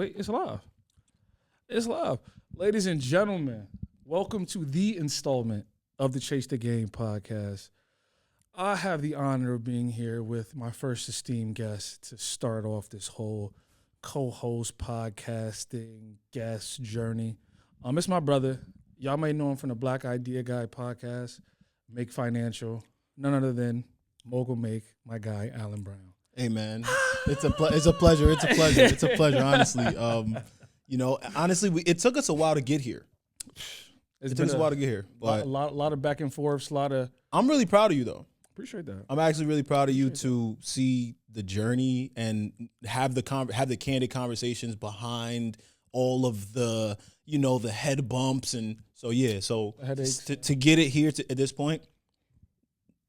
Wait, it's live. It's live. Ladies and gentlemen, welcome to the installment of the Chase the Game podcast. I have the honor of being here with my first esteemed guest to start off this whole co-host podcasting guest journey. It's my brother. Y'all may know him from the Black Idea Guy podcast, Make Financial. None other than Mogul Make, my guy, Alan Brown. Hey man, it's a pleasure. It's a pleasure. Honestly, it took us a while to get here. It took us a while to get here, but a lot of back and forths. I'm really proud of you though. Appreciate that. I'm actually really proud of you to see the journey and have the candid conversations behind all of the the head bumps and to get it here at this point.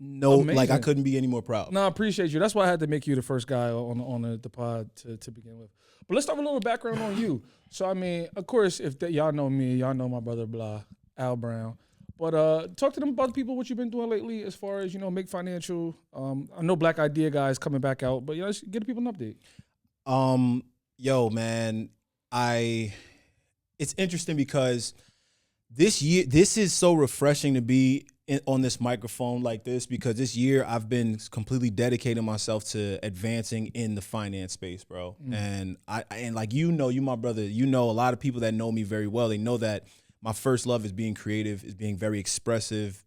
No, Amazing. like I couldn't be any more proud. No, I appreciate you. That's why I had to make you the first guy on the pod to begin with. But let's start with a little background on you. So, I mean, of course, if y'all know me, y'all know my brother, Al Brown. But talk to them about the people, what you've been doing lately as far as, Make Financial. I know Black Idea Guy is coming back out, but let's get the people an update. Yo, man, it's interesting because this is so refreshing to be on this microphone like this, because this year I've been completely dedicating myself to advancing in the finance space, bro. And you my brother, a lot of people that know me very well, they know that my first love is being creative, is being very expressive,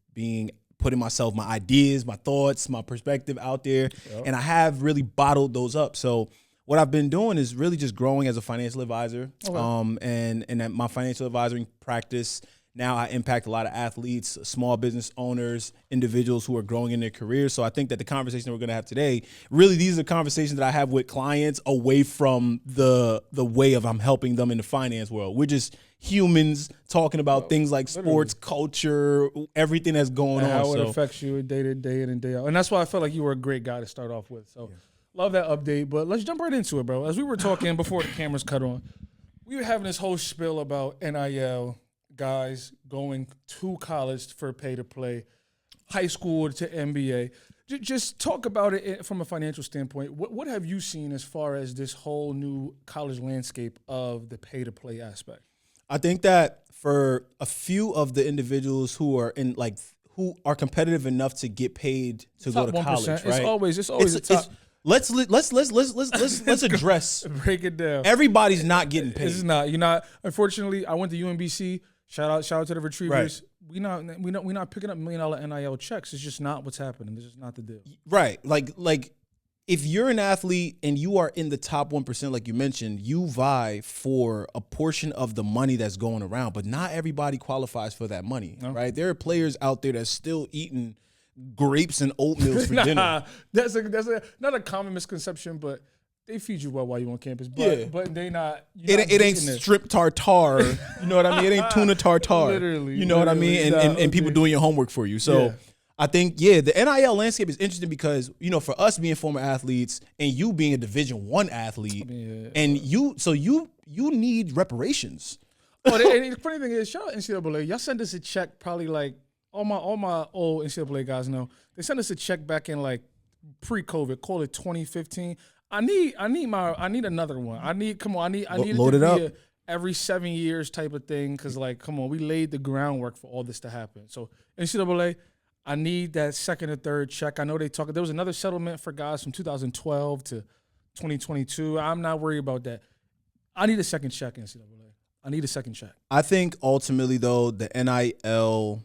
putting myself, my ideas, my thoughts, my perspective out there. Yep. And I have really bottled those up. So what I've been doing is really just growing as a financial advisor. Okay. And at my financial advisory practice, now I impact a lot of athletes, small business owners, individuals who are growing in their careers. So I think that the conversation that we're going to have today, really these are conversations that I have with clients away from the way of I'm helping them in the finance world. We're just humans talking about things like sports, culture, everything that's going on. How it affects you day to day in and day out. And that's why I felt like you were a great guy to start off with. So love that update. But let's jump right into it, bro. As we were talking before the cameras cut on, we were having this whole spiel about NIL, guys going to college for pay to play, high school to NBA. Just talk about it from a financial standpoint. What have you seen as far as this whole new college landscape of the pay to play aspect? I think that for a few of the individuals who are who are competitive enough to get paid to go to 1%, college, right? It's always the top. Let's address. Break it down. Everybody's not getting paid. This is not. You're not. Unfortunately, I went to UMBC. Shout out to the Retrievers. Right. We not picking up $1 million NIL checks. It's just not what's happening. It's just not the deal. Right. Like if you're an athlete and you are in the top 1%, like you mentioned, you vie for a portion of the money that's going around. But not everybody qualifies for that money. No. Right. There are players out there that's still eating grapes and oatmeal for dinner. That's not a common misconception, but they feed you well while you're on campus, but they not. It ain't strip tartare. You know what I mean? It ain't tuna tartare. Literally. You know what I mean? And people doing your homework for you. So I think, the NIL landscape is interesting because, for us being former athletes and you being a Division I athlete, and you need reparations. And the funny thing is, shout out NCAA. Y'all send us a check probably like all my old NCAA guys know. They sent us a check back in like pre-COVID, call it 2015. I need another one. I need it load to it up. Be every 7 years type of thing, because come on, we laid the groundwork for all this to happen. So NCAA, I need that second or third check. I know there was another settlement for guys from 2012 to 2022. I'm not worried about that. I need a second check, NCAA. I need a second check. I think ultimately though, the NIL,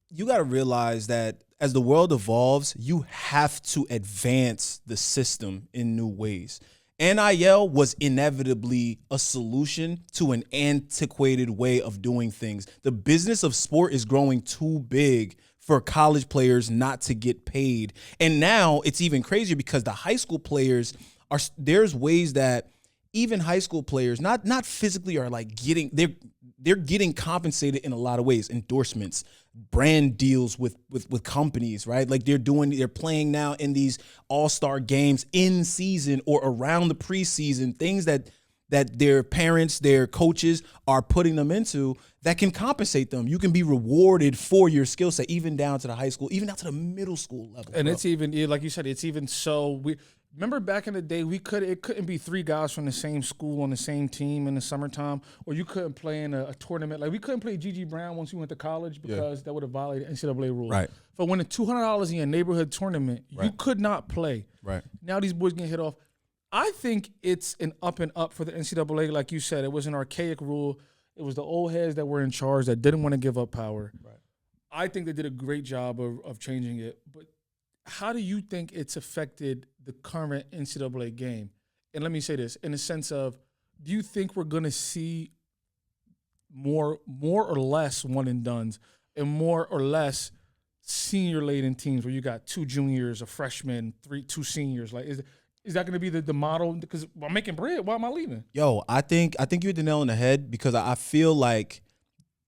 you got to realize that as the world evolves, you have to advance the system in new ways. NIL was inevitably a solution to an antiquated way of doing things. The business of sport is growing too big for college players not to get paid. And now it's even crazier because the high school players there's ways that even high school players, not physically, are they're getting compensated in a lot of ways. Endorsements, brand deals with companies, right? Like they're playing now in these all-star games in season or around the preseason, things that their parents, their coaches are putting them into that can compensate them. You can be rewarded for your skill set, even down to the high school, even down to the middle school level. And It's even, like you said, it's even so Remember back in the day, it couldn't be 3 guys from the same school on the same team in the summertime, or you couldn't play in a tournament. Like we couldn't play Gigi Brown once we went to college because that would have violated NCAA rules. Right. For winning $200 in your neighborhood tournament, you could not play. Right. Now these boys getting hit off. I think it's an up and up for the NCAA. Like you said, it was an archaic rule. It was the old heads that were in charge that didn't want to give up power. Right. I think they did a great job of changing it. But how do you think it's affected the current NCAA game? And let me say this, in the sense of, do you think we're going to see more or less one and dones and more or less senior laden teams where you got 2 juniors, a freshman, 2 seniors? Like, is that going to be the model? Because I'm making bread. Why am I leaving? Yo, I think you hit the nail on the head because I feel like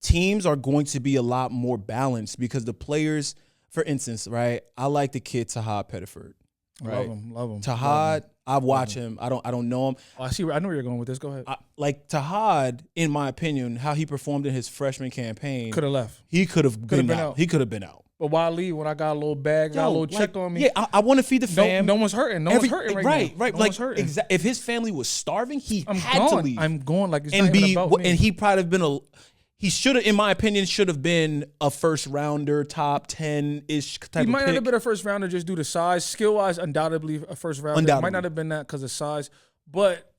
teams are going to be a lot more balanced because the players, for instance, right? I like the kid Tahad Pettiford. Right? Love him. Tahad, I watch him. I don't know him. Oh, I know where you're going with this. Go ahead. Like Tahad, in my opinion, how he performed in his freshman campaign, Could have left. he could have been out. He could have been out. But why leave when I got a little bag, got a little check on me? Yeah, I want to feed the fam. No one's hurting. No one's hurting right now. Right. No Like one's hurting. if his family was starving, he I'm had going. to leave. I'm going like it's and not even about me. And he probably have been he should have, in my opinion, should have been a first rounder, top 10-ish type He might of not pick. have been a first rounder just due to size. Skill wise, undoubtedly a first rounder. Undoubtedly. Might not have been that because of size. But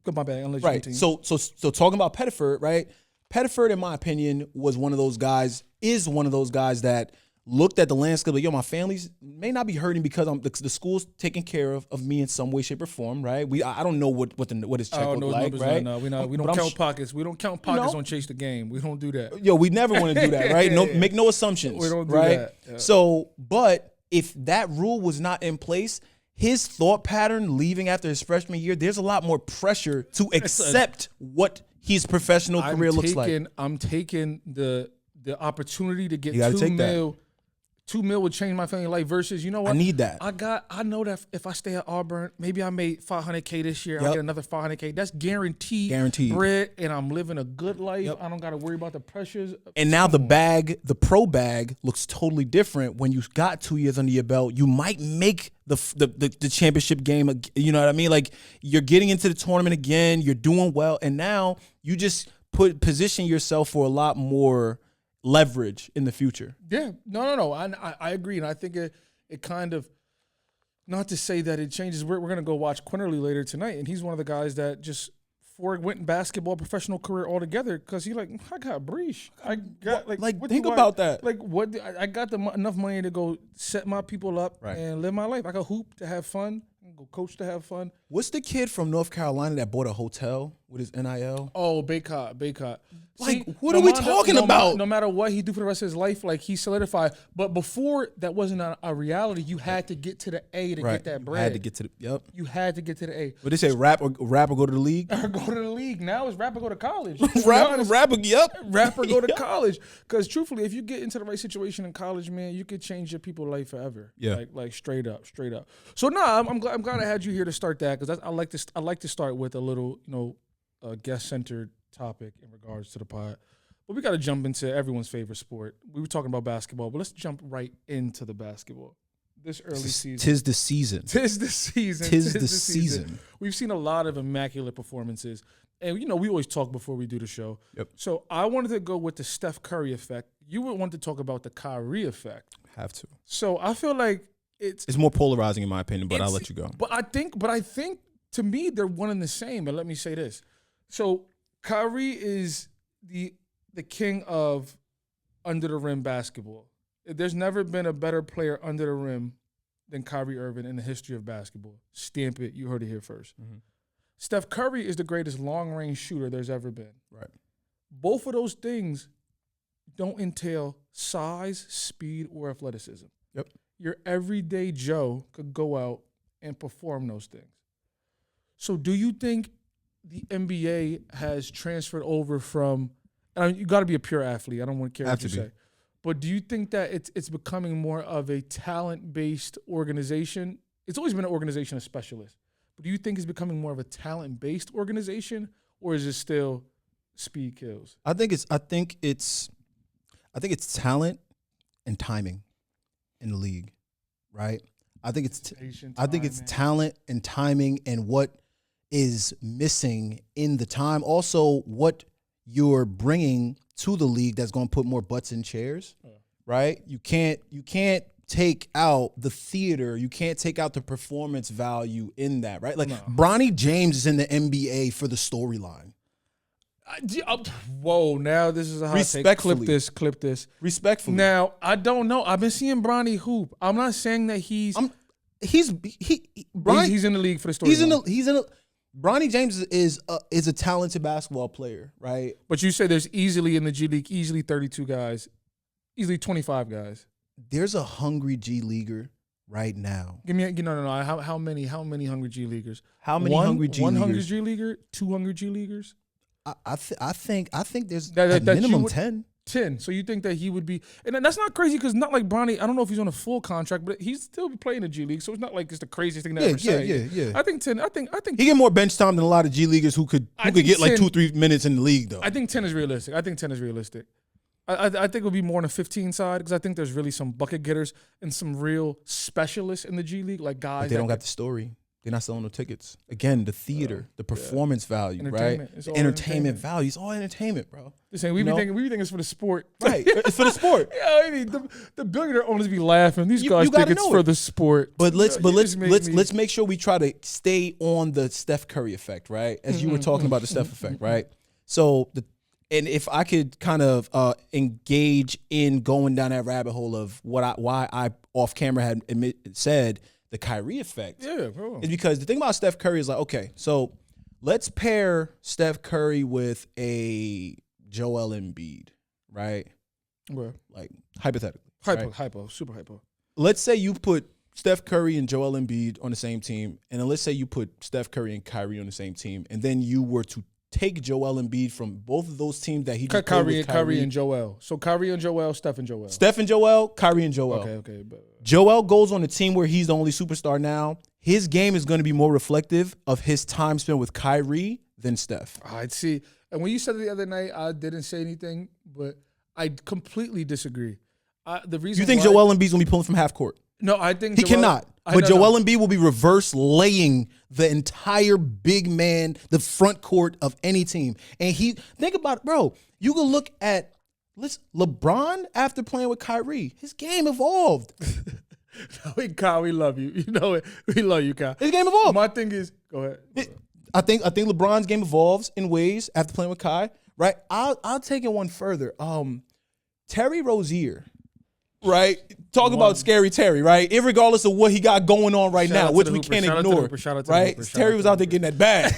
my bad. Unless Right. you continue. So talking about Pettiford, right? Pettiford, in my opinion, is one of those guys that looked at the landscape like, yo, my family's may not be hurting because the school's taking care of me in some way, shape, or form, right? I don't know what his check look like, right? No, we don't count pockets. We don't count pockets on Chase the Game. We don't do that. Yo, we never want to do that, right? No, make no assumptions. We don't do right? that. Yeah. So, but if that rule was not in place, his thought pattern leaving after his freshman year, there's a lot more pressure to accept what his professional career looks like. I'm taking the opportunity to get You gotta take $2 million would change my family life versus, you know what? I need that. I know that if I stay at Auburn, maybe I made $500K this year. I'll Yep. get another $500K. That's guaranteed bread, and I'm living a good life. Yep. I don't got to worry about the pressures. And now the pro bag looks totally different when you got 2 years under your belt. You might make the championship game. You know what I mean? Like you're getting into the tournament again. You're doing well, and now you just position yourself for a lot more leverage in the future. Yeah, no. I agree, and I think it kind of, not to say that it changes. We're gonna go watch Quinterly later tonight, and he's one of the guys that just went in basketball professional career altogether because he like, I got breach. I got think about that. Like what I got enough money to go set my people up and live my life. I got hoop to have fun, go coach to have fun. What's the kid from North Carolina that bought a hotel with his NIL? Oh, Baycott. Like, what are we talking about? No matter what he do for the rest of his life, like he solidified. But before that wasn't a reality. You had to get to the A to get that bread. I had to get to the You had to get to the A. What they say, rap or go to the league? Or go to the league. Now it's rap or go to college. Rapper, Rap or go to college. Because truthfully, if you get into the right situation in college, man, you could change your people's life forever. Yeah. Like straight up. So I'm glad I had you here to start that because I like to start with a little, guest centered topic in regards to the pod. But we got to jump into everyone's favorite sport. We were talking about basketball, but let's jump right into the basketball. This early season. Tis the season. Tis the season. We've seen a lot of immaculate performances. And, we always talk before we do the show. Yep. So I wanted to go with the Steph Curry effect. You would want to talk about the Kyrie effect. Have to. So I feel like it's more polarizing in my opinion, but I'll let you go. But I think to me, they're one and the same. And let me say this. So Kyrie is the king of under the rim basketball. There's never been a better player under the rim than Kyrie Irving in the history of basketball. Stamp it. You heard it here first. Mm-hmm. Steph Curry is the greatest long-range shooter there's ever been. Right. Both of those things don't entail size, speed, or athleticism. Yep. Your everyday Joe could go out and perform those things. So do you think the NBA has transferred over from, and you got to be a pure athlete. I don't want to care what you say. But do you think that it's becoming more of a talent-based organization? It's always been an organization of specialists. But do you think it's becoming more of a talent-based organization, or is it still speed kills? I think it's talent and timing in the league, right? I think it's Patient I think it's timing. talent and timing and what is missing in the time. Also, what you're bringing to the league that's going to put more butts in chairs, right? You can't take out the theater. You can't take out the performance value in that, right? Like Bronny James is in the NBA for the storyline. Whoa! Now this is a hot take. Respectfully. Clip this. Respectfully. Now I don't know. I've been seeing Bronny hoop. I'm not saying that he's Bronny, he's in the league for the story. Bronny James is a talented basketball player, right? But you say there's easily in the G League, easily 32 guys, easily 25 guys. There's a hungry G leaguer right now. Give me no. How many hungry G leaguers? How many hungry G one leaguers? hungry G leaguer, 2 hungry G leaguers. I think there's That at minimum 10. 10. 10. So you think that he would be, and that's not crazy because not like Bronny. I don't know if he's on a full contract, but he's still playing the G League, so it's not like it's the craziest thing to ever say. Yeah. I think 10. I think He get more bench time than a lot of G leaguers who could get like 2-3 minutes in the league though. I think 10 is realistic. I think it'll be more on the 15 side because I think there's really some bucket getters and some real specialists in the G League, like guys. But they don't got the story. They're not selling no tickets. Again, the theater, the performance value, right? It's The all entertainment value. It's all entertainment, bro. We be thinking it's for the sport. Right. It's for the sport. Yeah, I mean the billionaire owners be laughing. These guys think it's for the sport. But let's make sure we try to stay on the Steph Curry effect, right? As you were talking about the Steph effect, right? So and if I could kind of engage in going down that rabbit hole of why I off camera had said the Kyrie effect, is because the thing about Steph Curry is like, okay, so let's pair Steph Curry with a Joel Embiid, right? Well, Like hypothetically, super hypo. Let's say you put Steph Curry and Joel Embiid on the same team, and then let's say you put Steph Curry and Kyrie on the same team, and then you were to take Joel Embiid from both of those teams that he just played with Kyrie and Joel. So Kyrie and Joel, Steph and Joel. Steph and Joel, Kyrie and Joel. Okay. Joel goes on a team where he's the only superstar now. His game is going to be more reflective of his time spent with Kyrie than Steph. I'd see. And when you said it the other night, I didn't say anything, but I completely disagree. The reason You think Joel Embiid's going to be pulling from half court? No, I think He cannot. But Joel Embiid will be reverse laying the entire big man, the front court of any team. And think about it, bro. You can look at LeBron after playing with Kyrie. His game evolved. Kyle, we love you. You know it. We love you, Kyle. His game evolved. My thing is, go ahead. I think LeBron's game evolves in ways after playing with Kai. Right. I'll take it one further. Terry Rozier. Right, talk about scary Terry, right? Irregardless of what he got going on right now, which we can't ignore, right? Terry was out there getting that bag.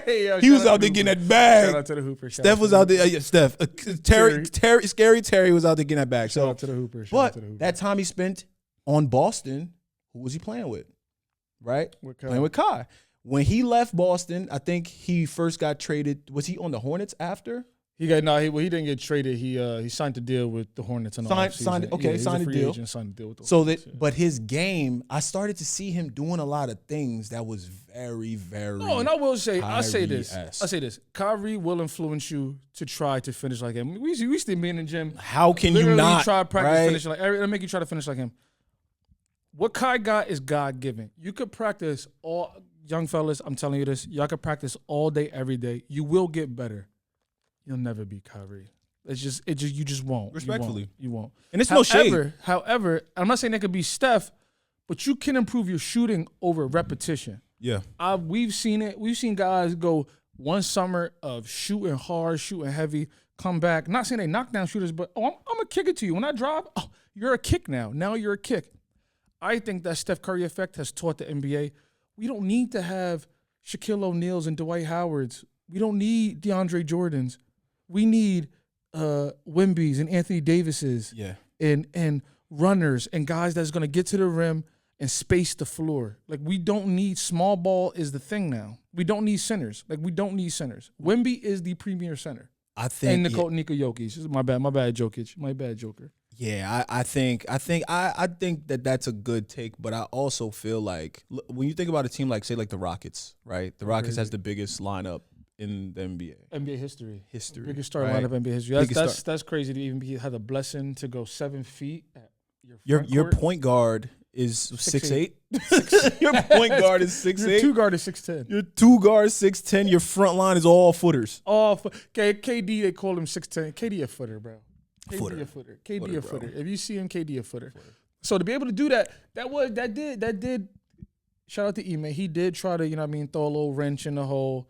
He was out there getting that bag. Shout out to the Hooper. Steph was out there. Scary Terry was out there getting that bag. Shout out to the Hooper. But that time he spent on Boston, who was he playing with? Right, playing with Kai. When he left Boston, I think he first got traded. Was he on the Hornets after? He didn't get traded. He signed a deal with the Hornets and signed a deal. Signed a deal with the Hornets. But his game, I started to see him doing a lot of things that was very, very. No, and I will say, I say this. Kyrie-esque. Kyrie will influence you to try to finish like him. We used to be in the gym. How can you not try to practice right? finishing like? It'll make you try to finish like him. What Kai got is God given. You could practice all, young fellas. I'm telling you this. Y'all could practice all day, every day. You will get better. You'll never be Kyrie. You just won't. Respectfully. You won't. And it's no shade. However, I'm not saying that could be Steph, but you can improve your shooting over repetition. Yeah. We've seen it. We've seen guys go one summer of shooting hard, shooting heavy, come back. Not saying they knockdown shooters, but I'm going to kick it to you. When I drive, you're a kick now. Now you're a kick. I think that Steph Curry effect has taught the NBA we don't need to have Shaquille O'Neal's and Dwight Howard's. We don't need DeAndre Jordan's. We need Wemby's and Anthony Davis's and runners and guys that's going to get to the rim and space the floor. Like, we don't need small ball is the thing now. We don't need centers. Wemby is the premier center. I think and Nikola Jokic. My bad Jokic. My bad Joker. Yeah, I think that that's a good take, but I also feel like when you think about a team like, say, like the Rockets, right? The Rockets has the biggest lineup in the NBA. NBA history. Biggest start lineup in NBA history. That's crazy to even have the blessing to go 7 feet at your point guard is 6'8". 6'8". Your point guard is 6'8". Your 2 guard is 6'10". Your 2 guard is 6'10". Your front line is all footers. KD, they call him 6'10". KD a footer, bro. KD a footer. KD a footer. If you see him, KD a footer. So to be able to do that, that did. Shout out to E, man. He did try to, throw a little wrench in the whole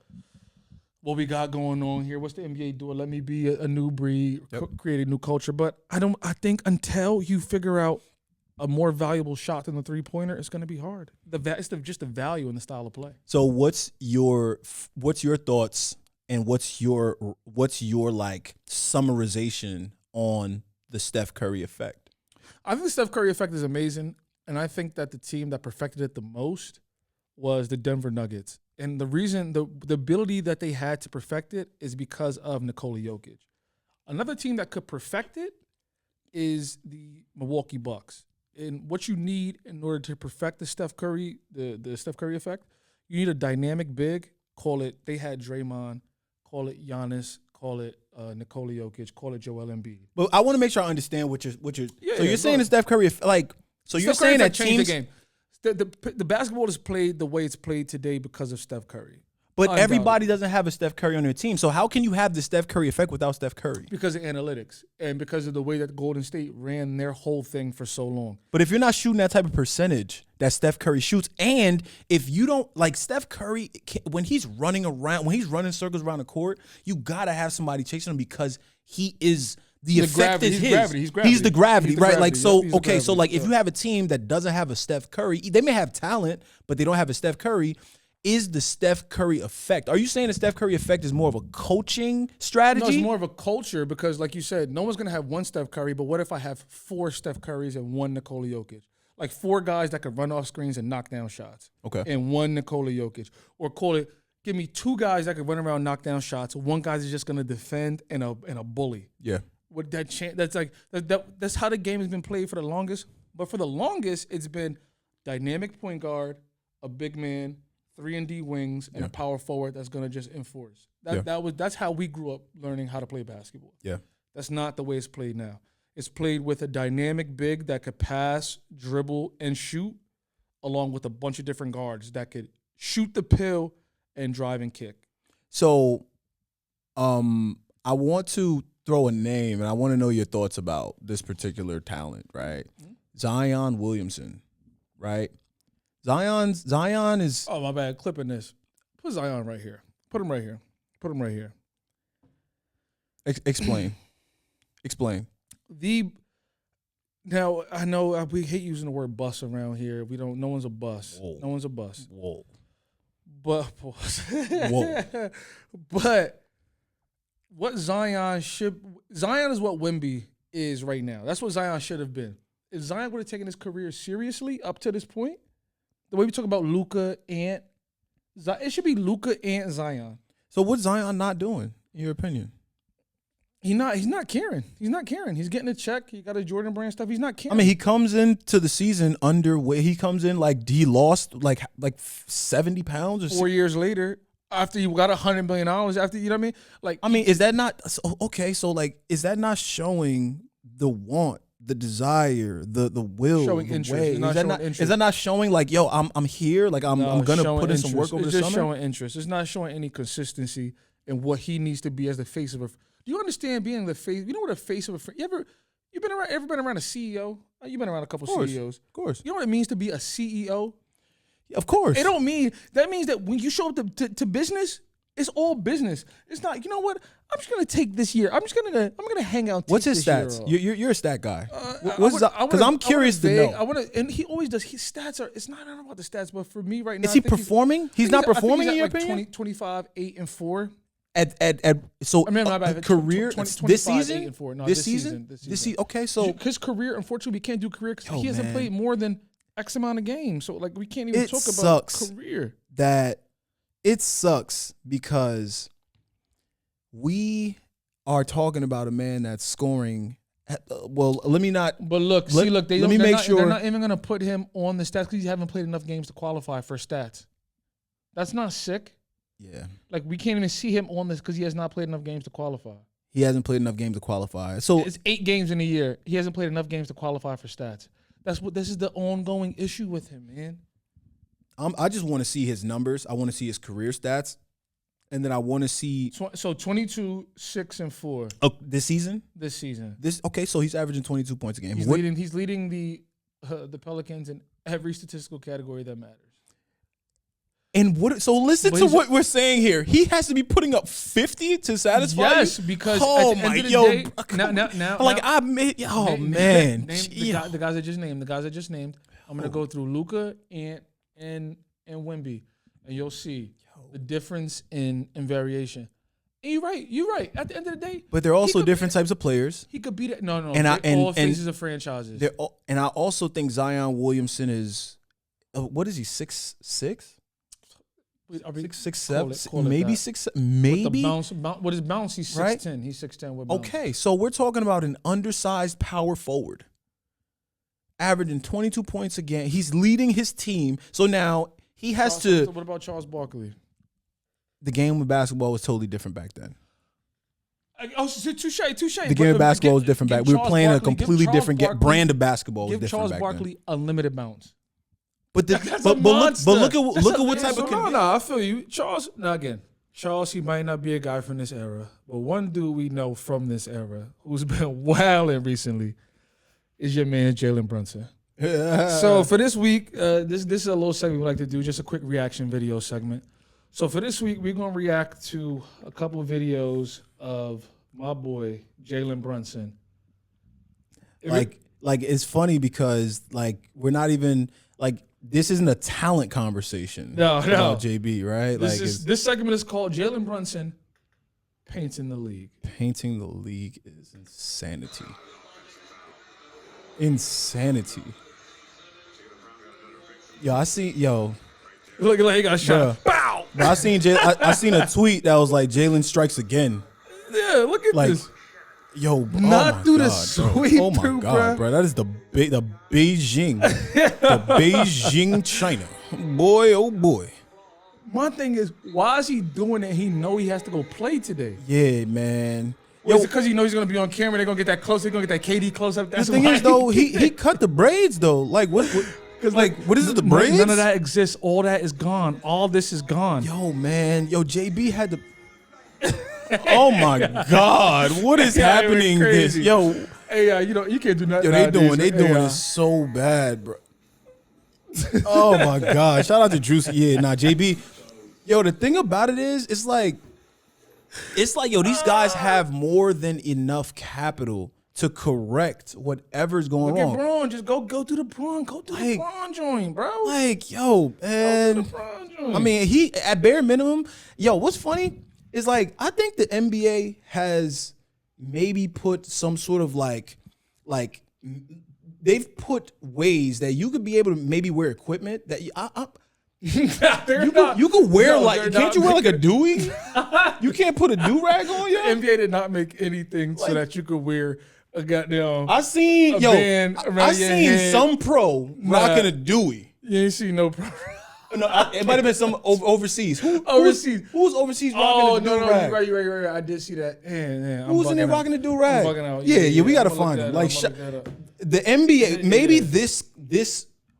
what we got going on here. What's the NBA doing? Let me be a new breed, create a new culture. But I think until you figure out a more valuable shot than the 3-pointer, it's going to be hard. It's just the value in the style of play. So what's your thoughts and what's your like summarization on the Steph Curry effect? I think the Steph Curry effect is amazing, and I think that the team that perfected it the most was the Denver Nuggets. And the reason, the ability that they had to perfect it is because of Nikola Jokic. Another team that could perfect it is the Milwaukee Bucks. And what you need in order to perfect the Steph Curry, the Steph Curry effect, you need a dynamic big. Call it, they had Draymond. Call it Giannis. Call it Nikola Jokic. Call it Joel Embiid. But I want to make sure I understand what you're. Yeah, so you're saying the Steph Curry like. So you're saying that changed the game. The basketball is played the way it's played today because of Steph Curry. But everybody doesn't have a Steph Curry on their team. So how can you have the Steph Curry effect without Steph Curry? Because of analytics and because of the way that Golden State ran their whole thing for so long. But if you're not shooting that type of percentage that Steph Curry shoots, and if you don't like Steph Curry, when he's running circles around the court, you got to have somebody chasing him because he is the effect is his. He's gravity. He's the gravity, right? Like, so, He's the okay, so like gravity. if you have a team that doesn't have a Steph Curry, they may have talent, but they don't have a Steph Curry. Is the Steph Curry effect? Are you saying the Steph Curry effect is more of a coaching strategy? No, it's more of a culture because, like you said, no one's going to have one Steph Curry, but what if I have 4 Steph Currys and 1 Nikola Jokic? Like 4 guys that could run off screens and knock down shots. Okay. And 1 Nikola Jokic. Or call it, give me 2 guys that could run around, knock down shots. 1 guy's just going to defend and a bully. Yeah. With that chance, that's how the game has been played for the longest. But for the longest, it's been dynamic point guard, a big man, 3-and-D wings, and a power forward that's gonna just enforce. That's how we grew up learning how to play basketball. Yeah. That's not the way it's played now. It's played with a dynamic big that could pass, dribble, and shoot, along with a bunch of different guards that could shoot the pill and drive and kick. So, I want to throw a name, and I want to know your thoughts about this particular talent, right? Mm-hmm. Zion Williamson, right? Zion is. Oh, my bad. Clipping this. Put Zion right here. Put him right here. Put him right here. Explain. Explain. Now, I know we hate using the word bus around here. No one's a bus. Whoa. No one's a bus. Whoa. But, Whoa. But what Zion is what Wemby is right now. That's what Zion should have been. If Zion would have taken his career seriously up to this point, the way we talk about Luka, Ant, it should be Luka, Ant, Zion. So what's Zion not doing, in your opinion? He's not caring. He's not caring. He's getting a check. He got a Jordan Brand stuff. He's not caring. I mean, he comes into the season underweight. He comes in like he lost like 70 pounds or 4 years later. After you got $100 million, after, you know what I mean? Like, I mean, is that not okay? So like, is that not showing the want, the desire, the will, showing the interest? way? Is that not showing like, yo, I'm here, like I'm gonna put in some work over the summer? It's just showing interest. It's not showing any consistency in what he needs to be as the face of a. Do you understand being the face? You know what a face of a. Ever been around a CEO? You've been around a couple CEOs. Of course. You know what it means to be a CEO? Of course. It don't mean that means that when you show up to business, it's all business. It's not. You know what? I'm just gonna take this year. I'm gonna hang out. What's his stats? You're a stat guy. Because I'm curious to know. And he always does. His stats are. It's not about the stats, but for me right now, is he performing? He's not performing in your opinion. 25, 8, and 4. So I mean, my bad. career 20, this season. 8 and 4. No, this season. Okay, so his career, unfortunately, we can't do career because he hasn't played more than X amount of games. So like we can't even talk about career. It sucks because we are talking about a man that's scoring. Well, let me not. But look, they're not even going to put him on the stats because he haven't played enough games to qualify for stats. That's not sick. Yeah. Like we can't even see him on this because he has not played enough games to qualify. He hasn't played enough games to qualify. So it's 8 games in a year. He hasn't played enough games to qualify for stats. This is the ongoing issue with him, man. I just want to see his numbers. I want to see his career stats, and then I want to see. So 22, 6, and 4 this season. this season. So he's averaging 22 points a game. He's leading the Pelicans in every statistical category that matters. And listen to what we're saying here. He has to be putting up 50 to satisfy. Yes, you? because at the end of the day, man, the guys I just named. I'm gonna go through Luka and Wemby, and you'll see the difference in variation. And you're right. At the end of the day, but they're also different types of players. He could beat it. No, And all faces of franchises. And I also think Zion Williamson is, what is he, 6'6"? 6'7", maybe 6'7", maybe. What is bounce? He's 6'10". Right? He's 6'10" with bounce. Okay, so we're talking about an undersized power forward, averaging 22 points a game. He's leading his team, so now he has to. What about Charles Barkley? The game of basketball was totally different back then. Touche. The game of basketball was different back. We were playing a completely different brand of basketball. Give Charles Barkley unlimited bounce. But look at what type of. No, I feel you, Charles. Now again, Charles, he might not be a guy from this era, but one dude we know from this era who's been wilding recently is your man Jalen Brunson. So for this week, this is a little segment we like to do, just a quick reaction video segment. So for this week, we're gonna react to a couple of videos of my boy Jalen Brunson. Like it's funny because we're not even this isn't a talent conversation. No. About JB, right? This segment is called Jalen Brunson Painting the League. Painting the league is insanity. Look like he got shot. Bow. But I seen a tweet that was like Jalen strikes again. Yeah, look at this. Not through the sweep, oh my God, bro. That is the Beijing, the Beijing China. Boy, oh boy. My thing is, why is he doing it? He know he has to go play today. Yeah, man. Is it because he knows he's gonna be on camera? They're gonna get that close. They're gonna get that KD close up. That's the thing is though, he cut the braids though. What is it? The braids? None of that exists. All that is gone. All this is gone. JB had to. Oh my God! What is happening? This Hey, you can't do nothing. They doing it so bad, bro. Oh my God! Shout out to Juicy. Yeah, JB. The thing about it is, it's like these guys have more than enough capital to correct whatever's going wrong. Look at Braun. Just go to the Braun. Go to the Braun joint, bro. Man. I mean, he at bare minimum. What's funny is I think the NBA has maybe put some sort of they've put ways that you could be able to maybe wear equipment that you could wear can't you wear a Dewey? You can't put a do-rag on you? NBA did not make anything so that you could wear a goddamn I seen some pro rocking a Dewey. You ain't seen no pro. No, it might have been some overseas. Who's overseas rocking a do-rag? No, you're right. I did see that. Who's in there rocking a do-rag? I'm bugging out. Yeah, we got to find him. The NBA, maybe this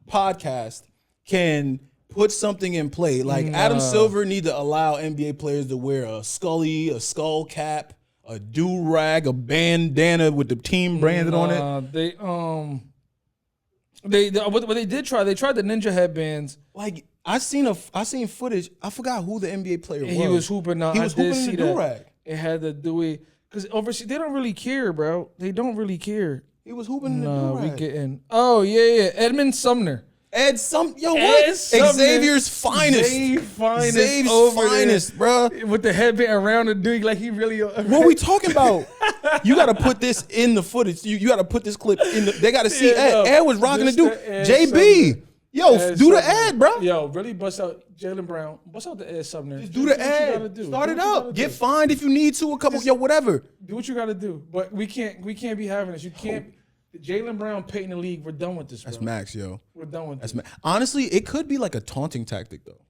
podcast can put something in play. Adam Silver need to allow NBA players to wear a skull cap, a do-rag, a bandana with the team branded on it. What they did try, they tried the ninja headbands. I seen footage. I forgot who the NBA player was. He was hooping. He was hooping in the do-rag. It had the Dewey because overseas they don't really care, bro. They don't really care. He was hooping in the do-rag. We getting. Oh yeah. Edmund Sumner. What? Xavier's finest. Zave's finest, bro. With the headband around the dude, he really. What we talking about? You got to put this in the footage. You got to put this clip in. They got to see Ed. Ed was rocking the dude. JB. Do the ad, bro. Really bust out Jaylen Brown. Bust out the Ed Sumner. Just do the ad. Start it up. Get fined if you need to. Whatever. Do what you got to do. But we can't be having this. You can't. Jaylen Brown painting the league. We're done with this, bro. That's max, We're done with this. Honestly, it could be a taunting tactic, though.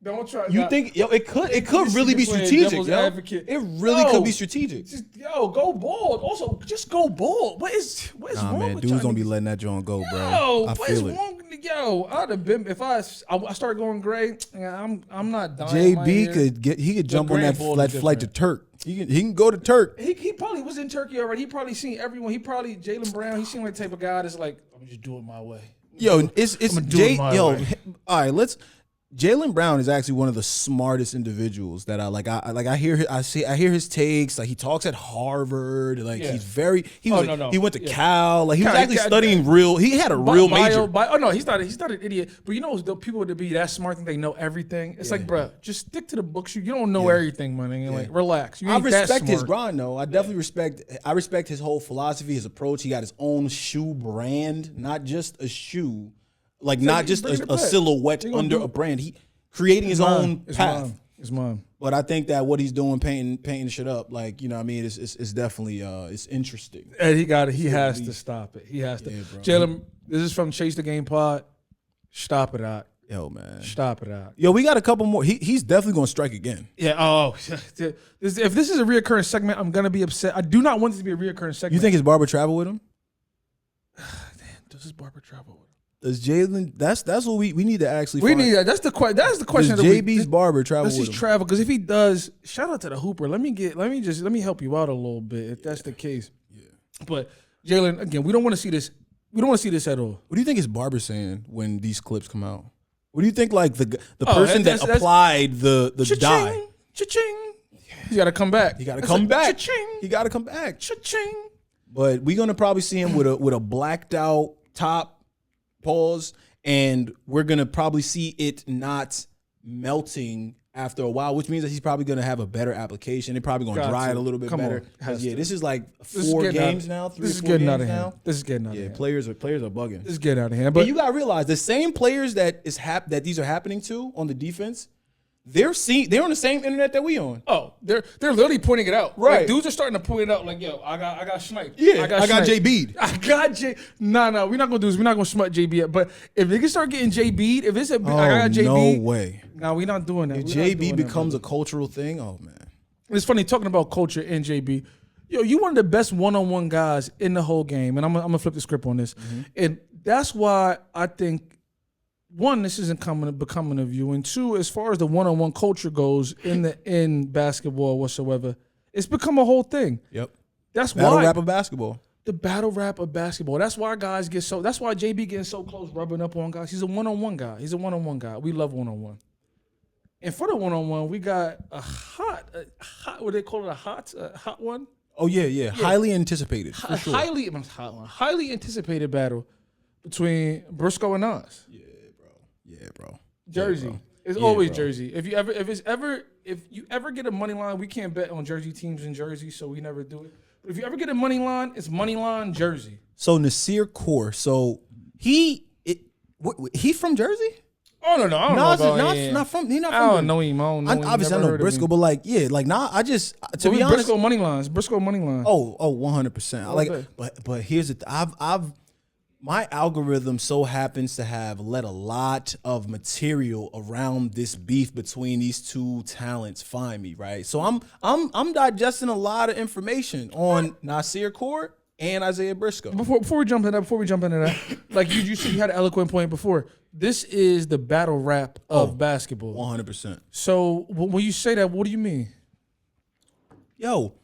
Don't try. You think it could This really be nigga playing strategic, devil's yo. advocate. It really Yo, could be strategic. Go bald. Also, just go bald. What is Nah, wrong man, with dudes y'all gonna be niggas? letting that joint go, bro. Yo, I what is feel it. wrong? Yo, I'd have been if I start going gray. I'm not dying. JB could jump on grand ball that is flight to different. Turk. He can go to Turk. He probably was in Turkey already. He probably seen everyone. Jaylen Brown. He seemed like the type of guy that's like, I'm just do it my way. Yo, it's I'ma do it my way. All right, Jaylen Brown is actually one of the smartest individuals that I hear his takes. Like he talks at Harvard. Like Yeah. he went to Yeah. Cal. Like he was Cal- actually Cal- studying He had a real major. No, he's not an idiot. But you know, the people to be that smart think they know everything. It's like, bro, just stick to the books. You don't know everything, man. And like, relax. You I ain't that respect his smart. grind though. I definitely respect his whole philosophy, his approach. He got his own shoe brand, not just a shoe, like not he's just bringing it a back. silhouette He gonna under do a it. brand. He creating his own path. It's mine. But I think that what he's doing, painting shit up, like, you know what I mean, it's definitely it's interesting. And he got it. He has to stop it. He has to. Yeah, bro. Jalen, this is from Chase the Game Pod. Stop it out. Yo, man. Stop it out. Yo, we got a couple more. He's definitely gonna strike again. Yeah. Oh, if this is a reoccurring segment, I'm gonna be upset. I do not want this to be a reoccurring segment. You think his barber travel with him? Does his barber travel with him? Does Jalen? That's what we need to actually. We find. need that. That's the question. That's the question. Does of the week. JB's barber travel Let's with just him? travel, because if he does, shout out to the Hooper. Let me help you out a little bit if that's the case. Yeah. But Jalen, again, we don't want to see this. We don't want to see this at all. What do you think his barber's saying when these clips come out? What do you think? Like the Oh, person that's- that applied the dye, Cha-ching, cha-ching. He's got to come back. he got to That's come like, back. Cha-ching, He got to come back. cha-ching. But we're gonna probably see him with a blacked out top, pause, and we're gonna probably see it not melting after a while, which means that he's probably gonna have a better application. They're probably gonna Got dry to. it a little bit Come better. on. Has Yeah, to. this is like This is 4 getting games out- now. 3 This or is 4 getting out games of now. hand. This is getting out of Yeah, hand. players are bugging. This is getting out of hand. But But you gotta realize the same players that these are happening to on the defense, they're on the same internet that we on. oh, they're literally pointing it out. Right. Like, dudes are starting to point it out. Like, yo, I got sniped. Yeah, I got sniped. JB'd. I got J. No, we're not gonna do this. We're not gonna smut JB up. But if they can start getting JB'd, if it's I got JB, no way. no, we're not doing that. If We're not JB doing that, becomes brother. a cultural thing, oh man. It's funny talking about culture and JB. Yo, you one of the best one-on-one guys in the whole game, and I'm gonna flip the script on this, and that's why I think one, this isn't becoming of you, and two, as far as the one-on-one culture goes in basketball whatsoever, it's become a whole thing. Yep. That's Battle why rap of basketball. the battle rap of basketball. That's why guys get so. That's why JB getting so close, rubbing up on guys. He's a one-on-one guy. We love one-on-one. And for the one-on-one, we got a hot. What do they call it? A hot one. Oh yeah. Highly anticipated. For sure. Highly anticipated battle between Briscoe and Nas. Yeah, bro. Jersey. bro. It's Yeah, always bro. Jersey. If you ever get a money line, we can't bet on Jersey teams in Jersey, so we never do it. But if you ever get a money line, it's money line Jersey. So Nasir Kaur. So he from Jersey? Oh no, I don't Nas know is about not from. He's not I from. don't Jersey. know him. I don't know him. Obviously, I Never know heard of Briscoe, him. but like, yeah, like nah. I just to Well, be honest. Briscoe money lines. Briscoe money line. Oh, 100%. Like, Okay. but here's the I've my algorithm so happens to have let a lot of material around this beef between these two talents find me, right? So I'm digesting a lot of information on Nasir Kaur and Isaiah Briscoe. Before we jump into that, like you said, you had an eloquent point before. This is the battle rap of basketball. 100%. So when you say that, what do you mean? Yo,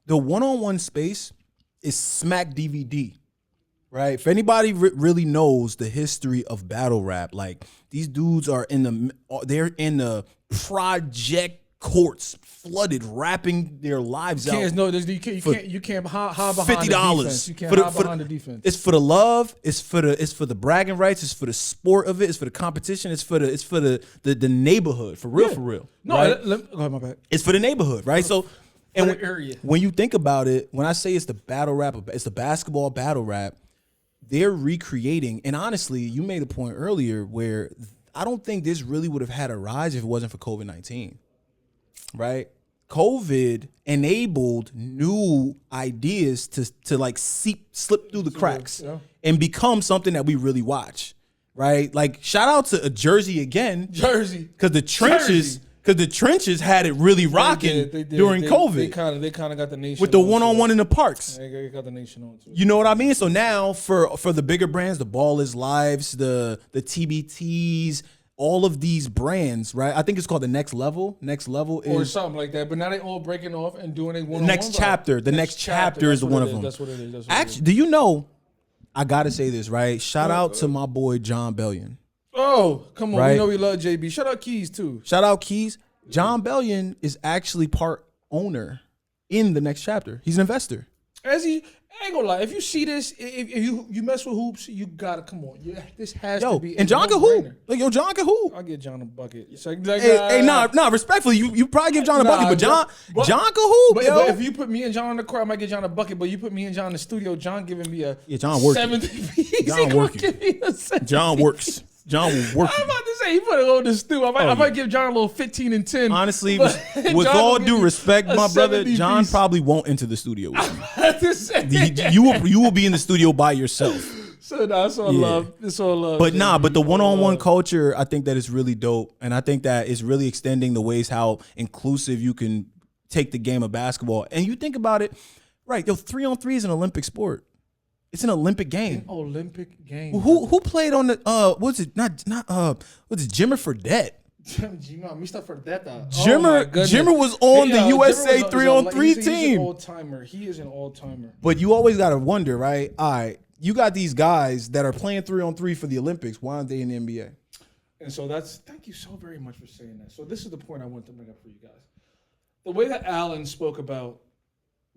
the one-on-one space is smack DVD, right? If anybody really knows the history of battle rap, like these dudes are they're in the project courts, flooded, rapping their lives out. You can't hide behind the $50. defense. You can't hide behind the defense. It's for the love. It's for the bragging rights. It's for the sport of it. It's for the competition. It's for the neighborhood. For real. No, right? go ahead, my bad. It's for the neighborhood, right? So, and the area. when you think about it, when I say it's the battle rap, it's the basketball battle rap. They're recreating, and honestly, you made a point earlier where I don't think this really would have had a rise if it wasn't for COVID-19. Right? COVID enabled new ideas to like slip through the cracks yeah. and become something that we really watch. right? Like shout out to Jersey again, Jersey, because the trenches had it really rocking during COVID. They kind of got the nation with the one-on-one in the parks. They got the nation on too. You know what I mean? So now for the bigger brands, the Ball is Lives, the TBTs, all of these brands, right? I think it's called the Next Level. Next Level is or something like that. But now they all breaking off and doing a one-on-one. Next chapter. The next chapter is one of them. That's what it is. Actually, do you know? I gotta say this, right? Shout out to my boy John Bellion. Oh, come on. Right? We know we love JB. Shout out Keys too. Shout out Keys. John Bellion is actually part owner in the Next Chapter. He's an investor. I ain't gonna lie. If you see this, if you mess with hoops, you gotta come on. Yeah, this has to be. And John can hoop. Like John can hoop. I'll get John a bucket. Nah. Respectfully, you probably give John a bucket, but John can hoop. But if you put me and John on the court, I might get John a bucket. But you put me and John in the studio, John giving me a John working. 7th piece. John working. John works. John will work. I'm about to say he put it on the stew. I might give John a little 15 and 10. Honestly, with all due respect, my brother, John probably won't enter the studio with me. You will be in the studio by yourself. So that's all love. It's all love. But the one-on-one culture, I think that is really dope, and I think that it's really extending the ways how inclusive you can take the game of basketball. And you think about it, right? 3-on-3 is an Olympic sport. It's an Olympic game. Olympic game. Who played on the what's it Jimmer Fredette? Mr. Fredette. Jimmer was on the USA 3-on-3 team. He's an all-timer. He is an all-timer. But you always gotta wonder, right? All right, you got these guys that are playing 3-on-3 for the Olympics. Why aren't they in the NBA? And so thank you so very much for saying that. So this is the point I want to bring up for you guys. The way that Allen spoke about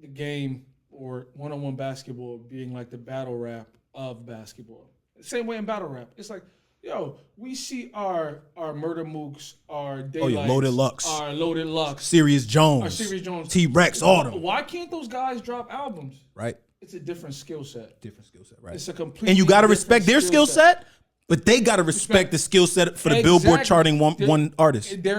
the game or one-on-one basketball being like the battle rap of basketball. Same way in battle rap. It's like, we see our Murder Mooks, our Daylights, Loaded Lux, our Loaded Lux, Serious Jones, T-Rex, all them. Why can't those guys drop albums? Right. It's a different skill set. Right. It's a complete. And you got to respect their skill set, but they got to respect the skill set for the Billboard charting one artist. They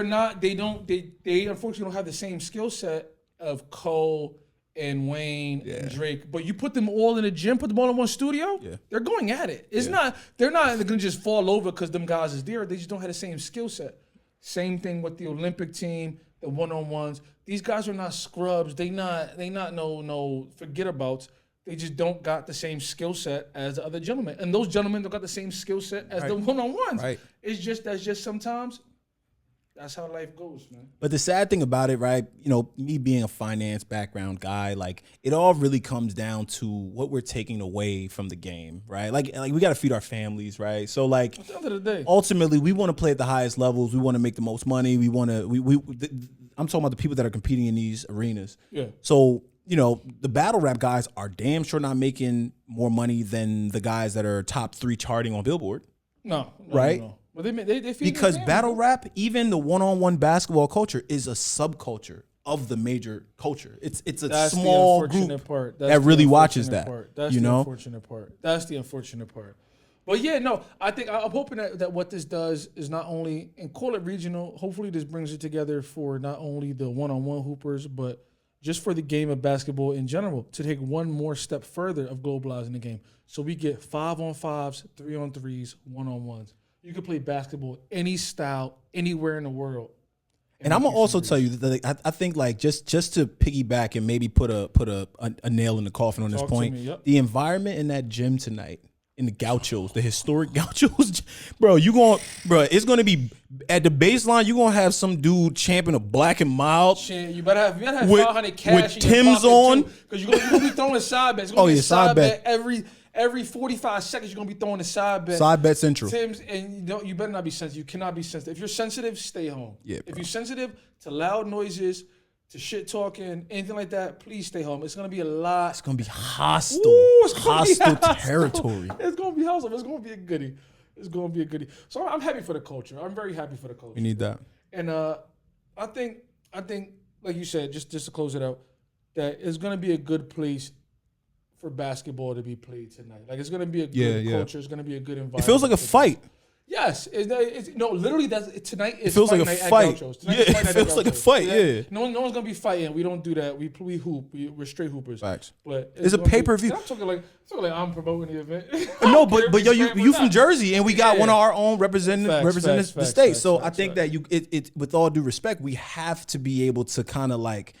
unfortunately don't have the same skill set of Cole and Wayne and Drake, but you put them all in a gym, put them all in one studio, they're going at it. They're not gonna just fall over because them guys is there. They just don't have the same skill set. Same thing with the Olympic team, the one-on-ones. These guys are not scrubs. They not no forget abouts. They just don't got the same skill set as the other gentlemen. And those gentlemen don't got the same skill set as the one-on-ones. Right. That's just sometimes that's how life goes, man. But the sad thing about it, right? Me being a finance background guy, like it all really comes down to what we're taking away from the game, right? Like we got to feed our families, right? So like, at the end of the day, ultimately, we want to play at the highest levels. We want to make the most money. I'm talking about the people that are competing in these arenas. Yeah. So the battle rap guys are damn sure not making more money than the guys that are top 3 charting on Billboard. No. Right. No. Well, they because battle rap, even the one-on-one basketball culture, is a subculture of the major culture. It's a small group that really watches that. That's the unfortunate part. That's the unfortunate part. But I'm hoping that what this does is not only, and call it regional, hopefully this brings it together for not only the one-on-one hoopers, but just for the game of basketball in general, to take one more step further of globalizing the game. So we get 5-on-5s, 3-on-3s, one-on-ones. You can play basketball any style, anywhere in the world. And I'm gonna also tell you that I think like just to piggyback and maybe put a nail in the coffin on this point, the environment in that gym tonight, in the Gauchos, the historic Gauchos, it's gonna be at the baseline. You're gonna have some dude champing a Black and Mild. You better have 500 cash with Tim's on, because you're gonna be throwing side bets. Side bet every 45 seconds. You're gonna be throwing a side bet. Side bet central. Tim's, and you better not be sensitive. You cannot be sensitive. If you're sensitive, stay home. Yeah, if you're sensitive to loud noises, to shit talking, anything like that, please stay home. It's gonna be a lot. It's gonna be hostile. It's gonna hostile be territory. It's gonna be hostile. It's gonna be a goodie. It's gonna be a goodie. So I'm happy for the culture. I'm very happy for the culture. We need that. And I think like you said, just to close it out, that it's gonna be a good place for basketball to be played tonight. Like it's gonna be a good culture. It's gonna be a good environment. It feels like a fight. Yes, no, literally. Tonight is feels fight like a night at fight. Gauchos. Yeah, Tonight's fight it night at feels like a Gauchos. fight, yeah. No one's gonna be fighting. We don't do that. We hoop. We're straight hoopers. Facts. But It's a gonna be- pay-per-view. I'm talking like I'm promoting the event. No, but yo, you from Jersey, and we got Yeah. one of our own representing Facts, the facts, state. facts, So I facts, think facts. that it with all due respect, we have to be able to kind of like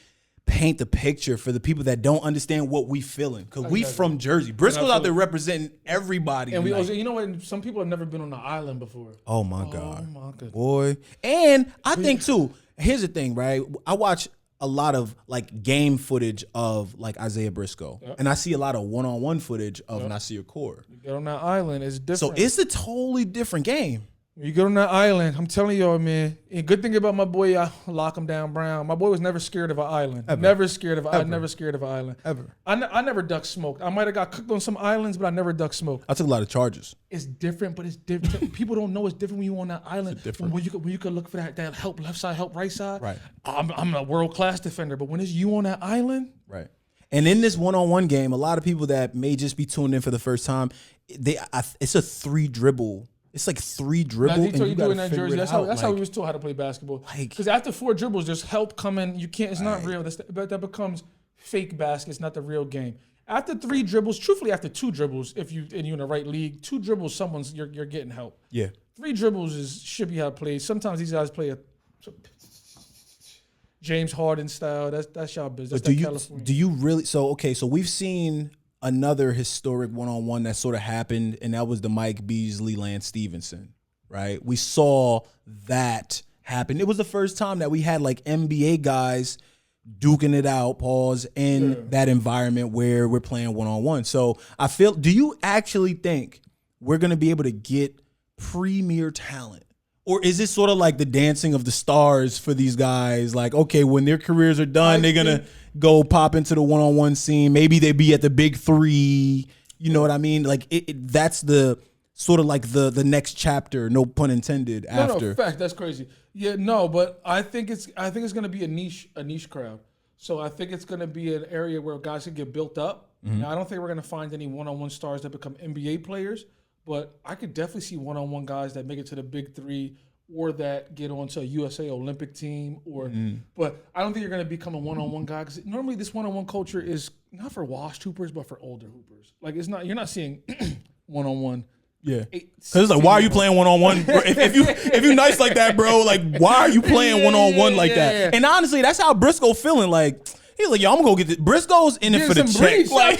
paint the picture for the people that don't understand what we feeling, because we from Jersey. Briscoe's out there representing everybody. And we tonight. also, you know what? Some people have never been on the island before. Oh my God. my goodness. Boy. And I think too, here's the thing, right? I watch a lot of like game footage of like Isaiah Briscoe. And I see a lot of one-on-one footage of Nasir Kaur. You get on that island, it's different. So it's a totally different game. When you get on that island, I'm telling y'all, man. And good thing about my boy, Lock Him Down Brown. My boy was never scared of an island. Never scared of. I never scared of an island. Ever. I never duck smoked. I might have got cooked on some islands, but I never duck smoked. I took a lot of charges. It's different, but it's different. People don't know it's different when you on that island. different. When you could look for that help left side, help right side. Right. I'm a world class defender, but when it's you on that island, Right. And in this one-on-one game, a lot of people that may just be tuned in for the first time, it's a 3 dribble. It's like 3 dribble. that's And what you you do gotta in that figure jersey. it That's out. how Like, we was taught how to play basketball. Like- Because after 4 dribbles, there's help coming. You can't. It's not real. But that becomes fake basket. It's not the real game. After 3 dribbles, truthfully, after 2 dribbles, if you're in the right league, 2 dribbles, you're getting help. yeah. 3 dribbles should be how it plays. Sometimes these guys play a James Harden style. That's y'all business. But That's California. do you really? So okay, so we've seen another historic one-on-one that sort of happened, and that was the Mike Beasley, Lance Stevenson, right? We saw that happen. It was the first time that we had like NBA guys duking it out, in that environment where we're playing one-on-one. So I feel, do you actually think we're going to be able to get premier talent? Or is it sort of like the dancing of the stars for these guys? Like, okay, when their careers are done, they're going to go pop into the one-on-one scene. Maybe they be at the big 3. You know what I mean? Like that's the sort of like the next chapter, no pun intended, after. No, fact, that's crazy. Yeah, no, but I think it's going to be a niche crowd. So I think it's going to be an area where guys can get built up. Now, I don't think we're going to find any one-on-one stars that become NBA players, but I could definitely see one-on-one guys that make it to the big 3 or that get onto a USA Olympic team. But I don't think you're going to become a one-on-one guy, because normally this one-on-one culture is not for washed hoopers, but for older hoopers. Like you're not seeing one-on-one. Yeah, because it's like, why are you playing one-on-one? If you nice like that, bro, like why are you playing one-on-one like that? And honestly, that's how Briscoe feeling. Like he's like, yo, I'm gonna go get this. Briscoe's in it for the check. Like,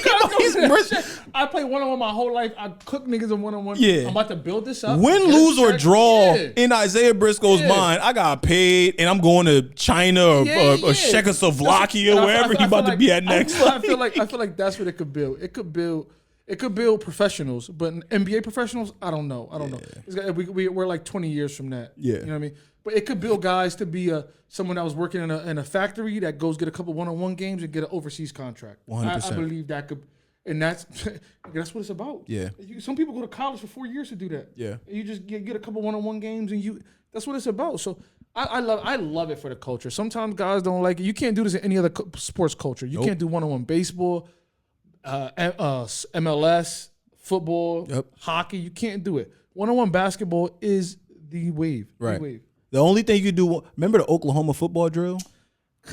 I play one-on-one my whole life. I cook niggas in one-on-one. Yeah. I'm about to build this up. Win, Get a lose, or check. draw, Yeah. in Isaiah Briscoe's mind, I got paid, and I'm going to China or Czechoslovakia, And I wherever feel he about to like- be at next. I feel like that's what it could build. It could build professionals, but NBA professionals, I don't know. It's got, we're like 20 years from that. Yeah. You know what I mean? But it could build guys to be someone that was working in a factory that goes get a couple one-on-one games and get an overseas contract. 100%. I believe that could, and that's what it's about. Yeah. Some people go to college for 4 years to do that. Yeah. And you just get a couple one-on-one games, and that's what it's about. So I love it for the culture. Sometimes guys don't like it. You can't do this in any other sports culture. You can't do one-on-one baseball, MLS, football, hockey. You can't do it. One-on-one basketball is the wave. Right. The wave. The only thing you do, remember the Oklahoma football drill?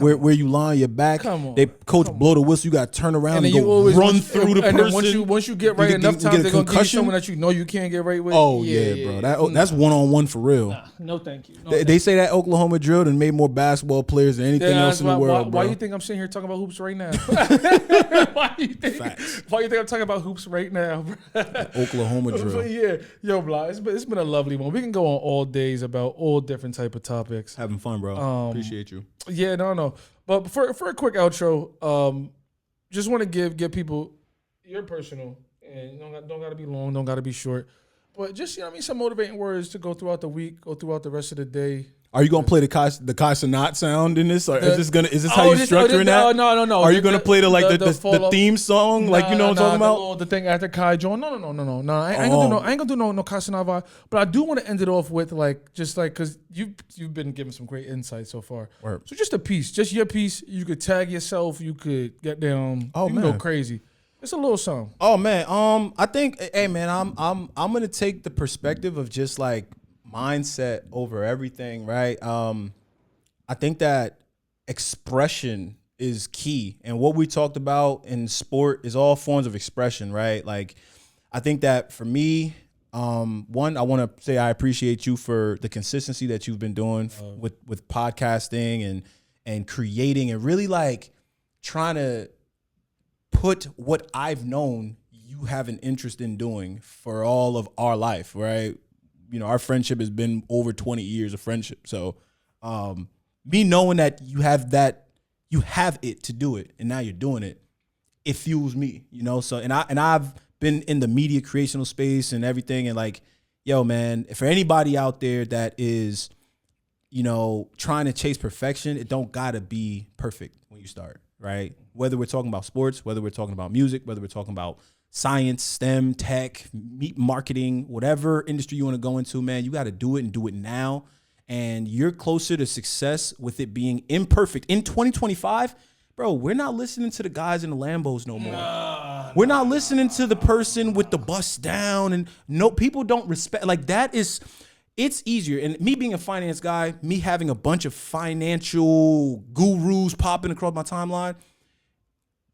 Where you lie on your back, Come on. they coach blow the whistle, you got to turn around and you go always run through the and person. then once you get right you enough get times, a they're gonna give you concussion? someone that you know you can't get right with. Oh yeah, bro. That's one-on-one for real. No, thank you. No, They say that Oklahoma drill and made more basketball players than anything else in the world, bro. Why you think I'm sitting here talking about hoops right now? Why you think I'm talking about hoops right now, bro? Oklahoma But drill. yeah, yo, Blah, it's been a lovely one. We can go on all days about all different type of topics. Having fun, bro. Appreciate you. Yeah, no. But for a quick outro, just want to give people your personal, and don't gotta be long, don't gotta be short, but just some motivating words to go throughout the week, go throughout the rest of the day. Are you gonna play the Kai Cenat sound in this? Or is this how you structuring that? No. Are you gonna play the theme song? Like you know what I'm talking about? The thing after Kai Jones. No. I ain't gonna do no Kai Cenat vibe. But I do want to end it off with because you've been giving some great insight so far. Word. So just a piece, just your piece. You could tag yourself. You could get down. Oh, you can man. go crazy. It's a little something. Oh man, I think, hey man, I'm gonna take the perspective of just like mindset over everything, right? I think that expression is key, and what we talked about in sport is all forms of expression, right? Like, I think that for me, one, I want to say I appreciate you for the consistency that you've been doing with podcasting and creating and really like trying to put what I've known you have an interest in doing for all of our life, right? You know, our friendship has been over 20 years of friendship. So me knowing that you have it to do it and now you're doing it, it fuels me, you know? So, and I've been in the media creational space and everything. And like, yo, man, for anybody out there that is, you know, trying to chase perfection, it don't gotta be perfect when you start, right? Whether we're talking about sports, whether we're talking about music, whether we're talking about science, STEM, tech, marketing, whatever industry you want to go into, man, you got to do it and do it now. And you're closer to success with it being imperfect. In 2025, bro, we're not listening to the guys in the Lambos no more. We're not listening to the person with the bust down. And no, people don't respect. Like that is, it's easier. And me being a finance guy, me having a bunch of financial gurus popping across my timeline,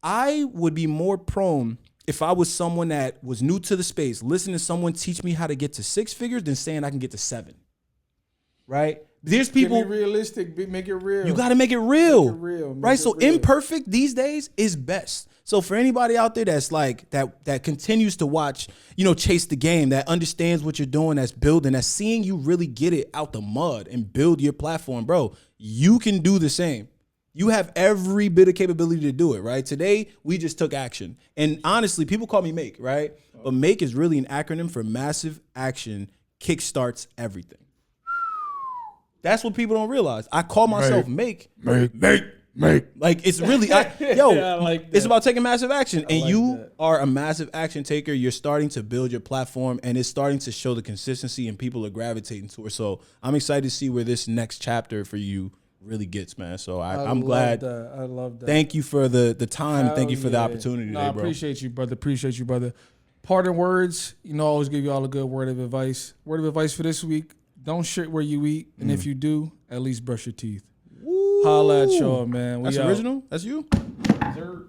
I would be more prone if I was someone that was new to the space, listening to someone teach me how to get to 6 figures than saying I can get to 7. Right? There's people. Be realistic. Make it real. You got to make it real. Make so it real. Imperfect these days is best. So for anybody out there that's like that continues to watch, you know, Chase the Game, that understands what you're doing, that's building, that's seeing you really get it out the mud and build your platform, bro, you can do the same. You have every bit of capability to do it, right? Today, we just took action. And honestly, people call me MAKE, right? But MAKE is really an acronym for Massive Action Kickstarts Everything. That's what people don't realize. I call myself MAKE. Make. Like, it's really, Yeah, I like that. It's about taking massive action. And like you that. are a massive action taker. You're starting to build your platform, and it's starting to show the consistency, and people are gravitating to it. So I'm excited to see where this next chapter for you really gets, man. So I'm glad. I love that. Thank you for the time. Hell Thank you for the yeah. opportunity No, today, I bro. appreciate you, brother. Parting words, you know, I always give you all a good word of advice. Word of advice for this week: don't shit where you eat, and if you do, at least brush your teeth. Woo. Holla at y'all, man. That's We out. original? That's you? Sir.